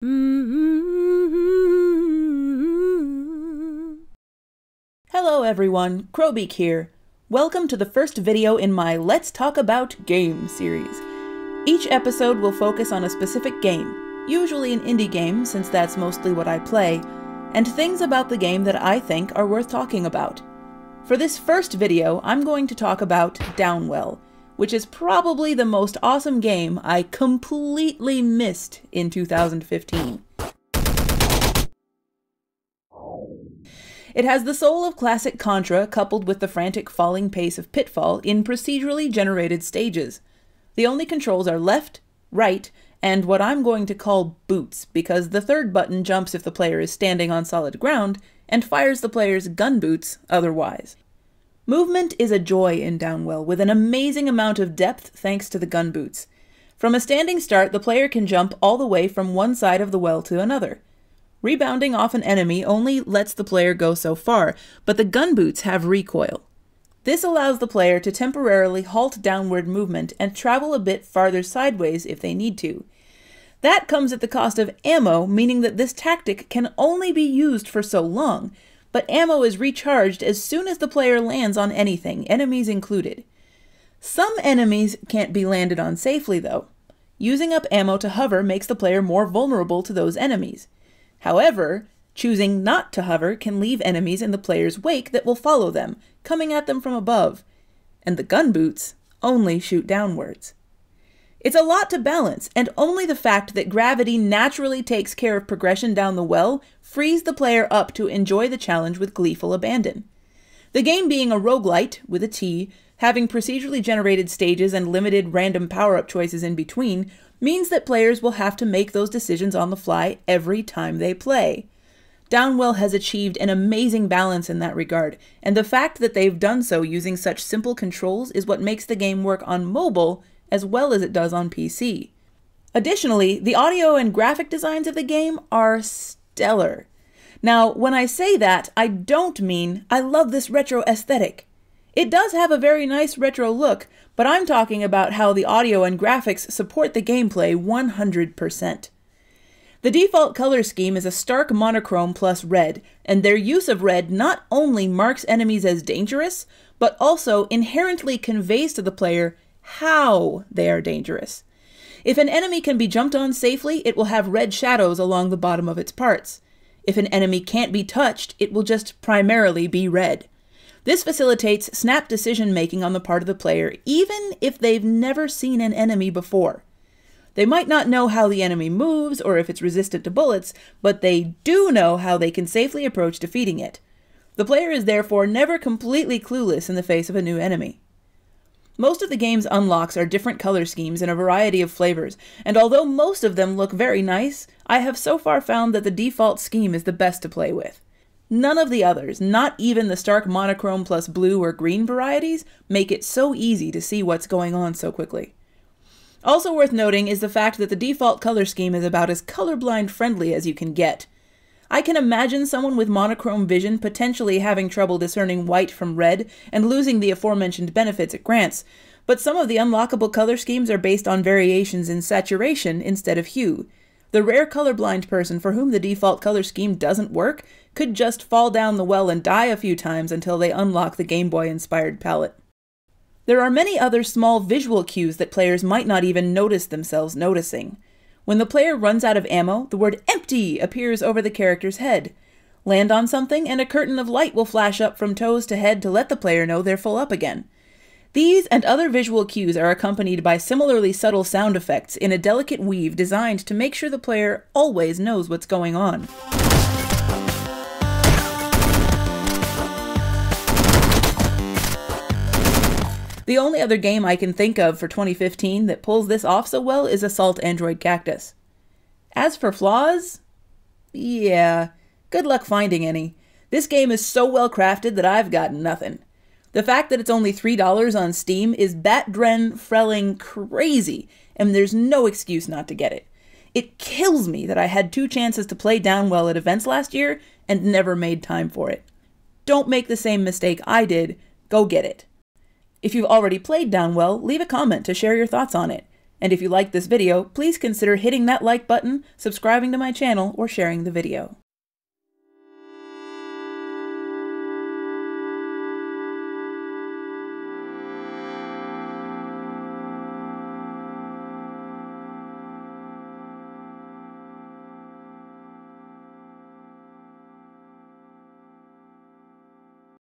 Hello everyone, Crowbeak here. Welcome to the first video in my Let's Talk About Game series. Each episode will focus on a specific game, usually an indie game since that's mostly what I play, and things about the game that I think are worth talking about. For this first video, I'm going to talk about Downwell, which is probably the most awesome game I completely missed in 2015. It has the soul of classic Contra coupled with the frantic falling pace of Pitfall in procedurally generated stages. The only controls are left, right, and what I'm going to call boots, because the third button jumps if the player is standing on solid ground, and fires the player's gun boots otherwise. Movement is a joy in Downwell, with an amazing amount of depth thanks to the gun boots. From a standing start, the player can jump all the way from one side of the well to another. Rebounding off an enemy only lets the player go so far, but the gun boots have recoil. This allows the player to temporarily halt downward movement and travel a bit farther sideways if they need to. That comes at the cost of ammo, meaning that this tactic can only be used for so long, but ammo is recharged as soon as the player lands on anything, enemies included. Some enemies can't be landed on safely though. Using up ammo to hover makes the player more vulnerable to those enemies. However, choosing not to hover can leave enemies in the player's wake that will follow them, coming at them from above, and the gun boots only shoot downwards. It's a lot to balance, and only the fact that gravity naturally takes care of progression down the well frees the player up to enjoy the challenge with gleeful abandon. The game being a roguelite, with a T, having procedurally generated stages and limited random power-up choices in between, means that players will have to make those decisions on the fly every time they play. Downwell has achieved an amazing balance in that regard, and the fact that they've done so using such simple controls is what makes the game work on mobile as well as it does on PC. Additionally, the audio and graphic designs of the game are stellar. Now, when I say that, I don't mean I love this retro aesthetic. It does have a very nice retro look, but I'm talking about how the audio and graphics support the gameplay 100%. The default color scheme is a stark monochrome plus red, and their use of red not only marks enemies as dangerous, but also inherently conveys to the player how they are dangerous. If an enemy can be jumped on safely, it will have red shadows along the bottom of its parts. If an enemy can't be touched, it will just primarily be red. This facilitates snap decision-making on the part of the player, even if they've never seen an enemy before. They might not know how the enemy moves or if it's resistant to bullets, but they do know how they can safely approach defeating it. The player is therefore never completely clueless in the face of a new enemy. Most of the game's unlocks are different color schemes in a variety of flavors, and although most of them look very nice, I have so far found that the default scheme is the best to play with. None of the others, not even the stark monochrome plus blue or green varieties, make it so easy to see what's going on so quickly. Also worth noting is the fact that the default color scheme is about as colorblind friendly as you can get. I can imagine someone with monochrome vision potentially having trouble discerning white from red and losing the aforementioned benefits it grants, but some of the unlockable color schemes are based on variations in saturation instead of hue. The rare colorblind person for whom the default color scheme doesn't work could just fall down the well and die a few times until they unlock the Game Boy-inspired palette. There are many other small visual cues that players might not even notice themselves noticing. When the player runs out of ammo, the word EMPTY appears over the character's head. Land on something and a curtain of light will flash up from toes to head to let the player know they're full up again. These and other visual cues are accompanied by similarly subtle sound effects in a delicate weave designed to make sure the player always knows what's going on. The only other game I can think of for 2015 that pulls this off so well is Assault Android Cactus. As for flaws, yeah, good luck finding any. This game is so well crafted that I've got nothing. The fact that it's only $3 on Steam is bat-dren-frelling crazy, and there's no excuse not to get it. It kills me that I had 2 chances to play Downwell at events last year and never made time for it. Don't make the same mistake I did, go get it. If you've already played Downwell, leave a comment to share your thoughts on it. And if you like this video, please consider hitting that like button, subscribing to my channel, or sharing the video.